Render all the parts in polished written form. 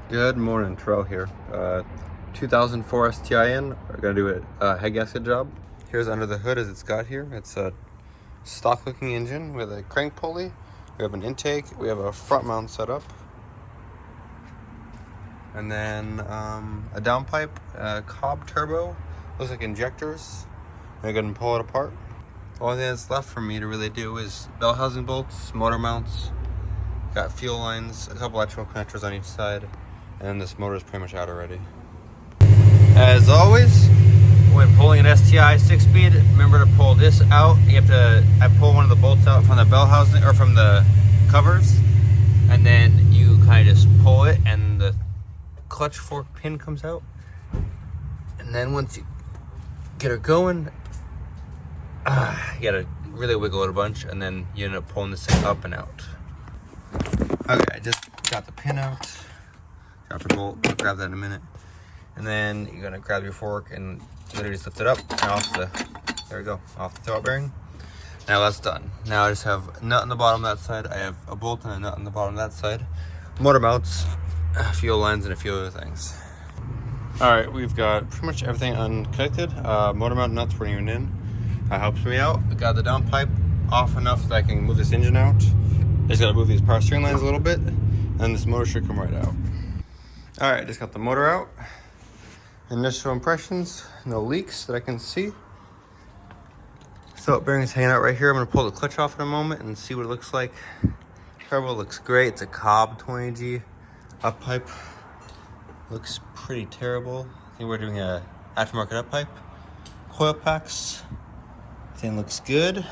Good morning, Terrell here. 2004 STIN. We're gonna do a head gasket job. Here's under the hood as it's got here. It's a stock looking engine with a crank pulley. We have an intake. We have a front mount setup. And then a downpipe, Cobb turbo. Looks like injectors. I'm gonna pull it apart. The only thing that's left for me to really do is bell housing bolts, motor mounts. Got fuel lines, a couple electrical connectors on each side. And this motor is pretty much out already. As always, when pulling an STI 6-speed, remember to pull this out. I pull one of the bolts out from the bell housing, or from the covers, and then you kind of just pull it and the clutch fork pin comes out. And then once you get her going, you gotta really wiggle it a bunch, and then you end up pulling this thing up and out. Okay, I just got the pin out. Drop the bolt, I'll grab that in a minute. And then you're gonna grab your fork and literally just lift it up and off there we go, off the throw bearing. Now that's done. Now I just have a nut on the bottom of that side. I have a bolt and a nut on the bottom of that side. Motor mounts, fuel lines, and a few other things. All right, we've got pretty much everything unconnected. Motor mount nuts weren't even in. That helps me out. I got the downpipe off enough that I can move this engine out. Just gotta move these power steering lines a little bit, and this motor should come right out. All right, just got the motor out. Initial impressions, no leaks that I can see. Throat bearing's hanging out right here. I'm gonna pull the clutch off in a moment and see what it looks like. Turbo looks great. It's a Cobb 20G up pipe. Looks pretty terrible. I think we're doing a aftermarket up pipe. Coil packs. Thing looks good.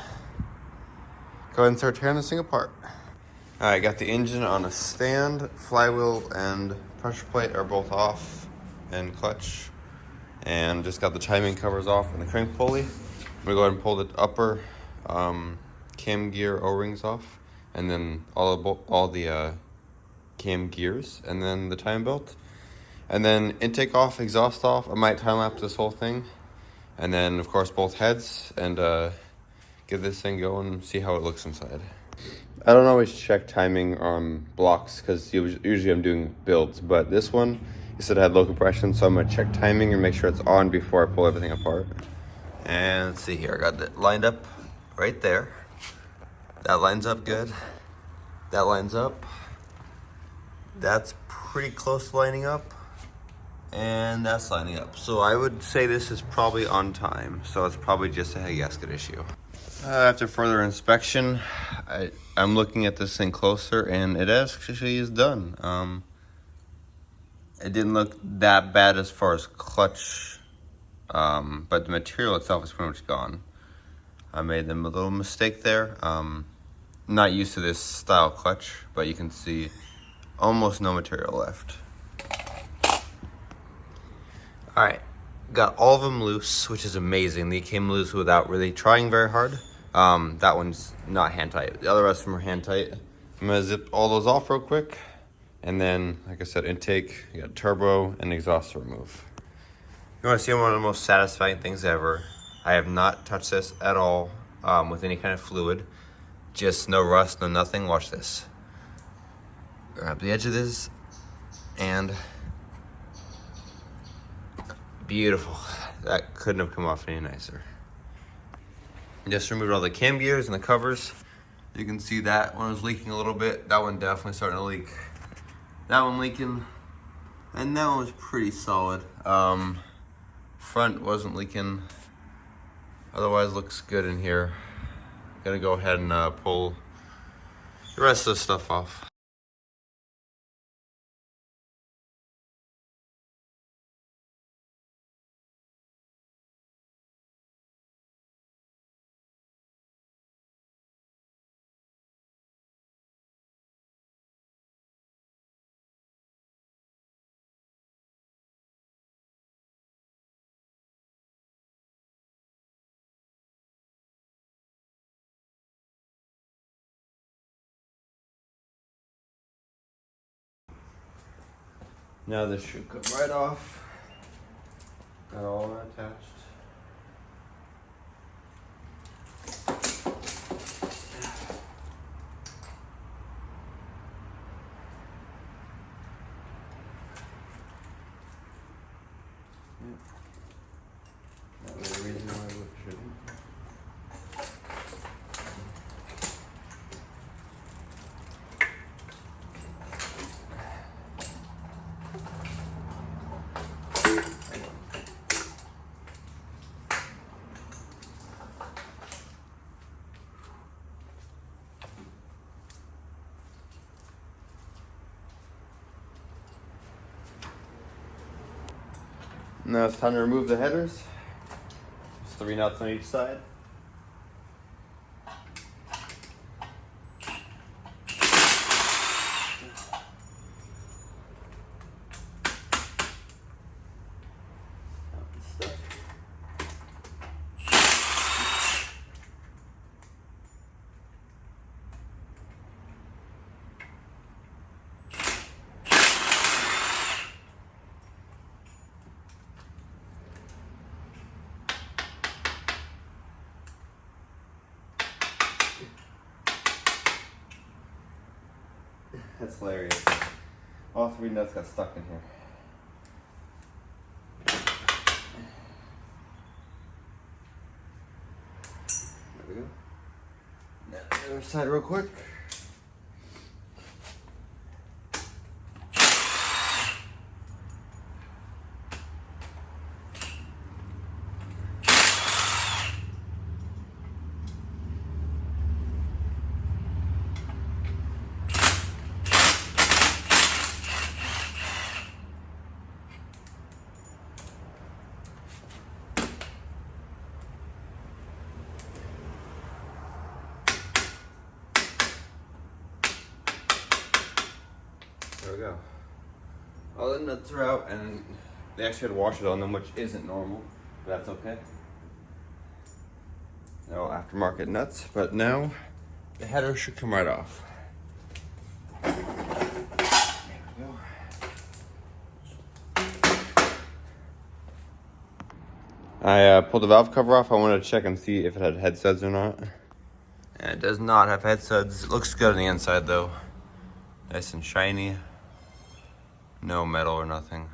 Go ahead and start tearing this thing apart. All right, got the engine on a stand. Flywheel and pressure plate are both off, and clutch. And just got the timing covers off and the crank pulley. I'm gonna go ahead and pull the upper cam gear O-rings off, and then all the cam gears, and then the time belt. And then intake off, exhaust off. I might time lapse this whole thing. And then of course both heads, and get this thing going and see how it looks inside. I don't always check timing on blocks because usually I'm doing builds, but this one, you said it had low compression, so I'm gonna check timing and make sure it's on before I pull everything apart. And let's see here, I got that lined up right there. That lines up good. That lines up. That's pretty close to lining up. And that's lining up. So I would say this is probably on time. So it's probably just a head gasket issue. After further inspection, I'm looking at this thing closer, and it actually is done. It didn't look that bad as far as clutch, but the material itself is pretty much gone. I made them a little mistake there. Not used to this style clutch, but you can see almost no material left. All right, got all of them loose, which is amazing. They came loose without really trying very hard. That one's not hand tight. The other rest of them are hand tight. I'm gonna zip all those off real quick. And then, like I said, intake, you got turbo and exhaust to remove. You wanna see one of the most satisfying things ever. I have not touched this at all with any kind of fluid. Just no rust, no nothing. Watch this. Grab the edge of this, and beautiful. That couldn't have come off any nicer. Just removed all the cam gears and the covers. You can see that one was leaking a little bit. That one definitely starting to leak. That one leaking. And that one was pretty solid. Front wasn't leaking. Otherwise looks good in here. Gonna go ahead and pull the rest of the stuff off. Now this should come right off. Got all of it attached. Now it's time to remove the headers. Just 3 nuts on each side. That's hilarious. All 3 nuts got stuck in here. There we go. Now the other side real quick. There we go. All the nuts are out, and they actually had washers on them, which isn't normal, but that's okay. No aftermarket nuts, but now the header should come right off. There we go. I pulled the valve cover off. I wanted to check and see if it had head studs or not. And it does not have head studs. It looks good on the inside though. Nice and shiny. No metal or nothing.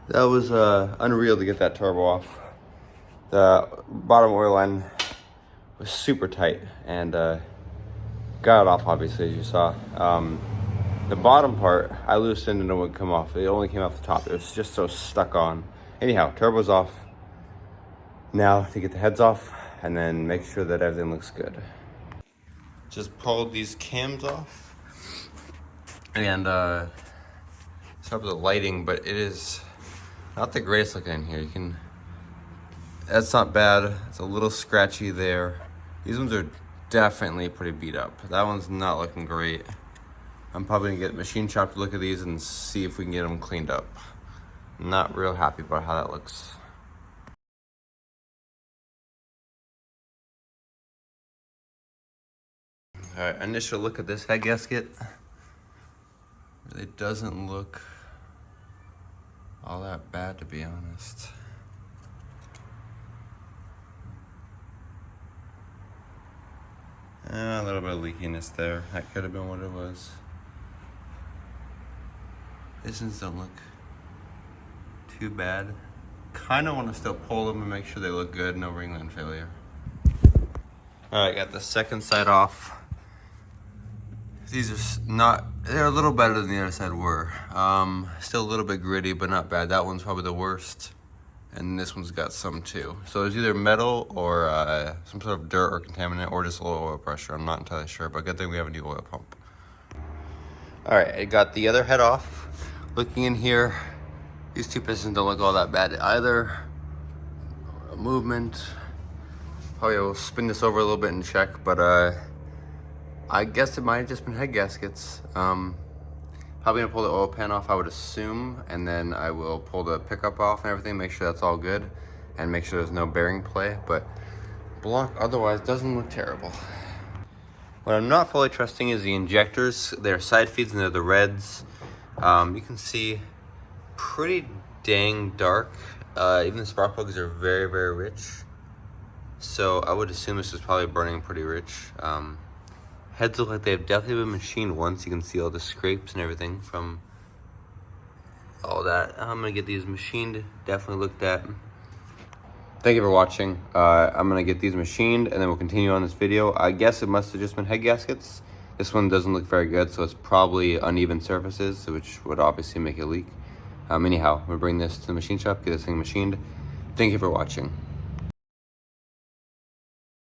That was unreal to get that turbo off. The bottom oil line was super tight and got it off, obviously, as you saw. The bottom part I loosened and it wouldn't come off. It only came off the top. It was just so stuck on. Anyhow, turbo's off. Now to get the heads off and then make sure that everything looks good. Just pulled these cams off. And sorry for the lighting, but it is not the greatest looking in here. That's not bad. It's a little scratchy there. These ones are definitely pretty beat up. That one's not looking great. I'm probably gonna get machine shop to look at these and see if we can get them cleaned up. Not real happy about how that looks. All right, initial look at this head gasket. Really doesn't look all that bad, to be honest. A little bit of leakiness there. That could have been what it was. These ones don't look too bad. Kind of want to still pull them and make sure they look good. No ringland failure. All right, got the second side off. These are not, they're a little better than the other side were. Still a little bit gritty, but not bad. That one's probably the worst. And this one's got some too. So there's either metal or some sort of dirt or contaminant or just low oil pressure. I'm not entirely sure, but good thing we have a new oil pump. All right, I got the other head off. Looking in here, these 2 pistons don't look all that bad either. A movement. Probably will spin this over a little bit and check, but I guess it might have just been head gaskets. Probably gonna pull the oil pan off, I would assume, and then I will pull the pickup off and everything, make sure that's all good, and make sure there's no bearing play, but block otherwise doesn't look terrible. What I'm not fully trusting is the injectors. They're side feeds and they're the reds. You can see pretty dang dark. Even the spark plugs are very, very rich. So I would assume this is probably burning pretty rich. Heads look like they've definitely been machined once. You can see all the scrapes and everything from all that. I'm gonna get these machined, definitely looked at. Thank you for watching. I'm gonna get these machined and then we'll continue on this video. I guess it must have just been head gaskets. This one doesn't look very good, so it's probably uneven surfaces, which would obviously make it leak. Anyhow, we'll bring this to the machine shop, get this thing machined. Thank you for watching.